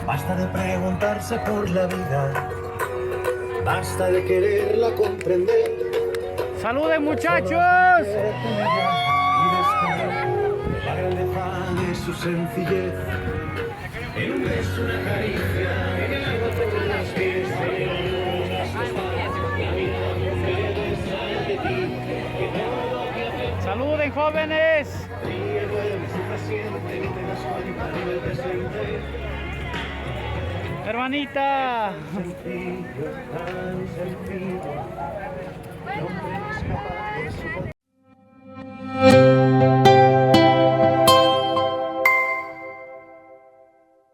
Basta de preguntarse por la vida, basta de quererla comprender. ¡Saluden, muchachos! Y descubrir la grandeza de su sencillez. En un beso, una caricia, en el agua todas las pies, ¡Saluden, jóvenes! ríe, duerme, sufra siempre, no te das cuenta, vive el presente. Hermanita. Sencillo, tan sencillo, el hombre no es capaz de su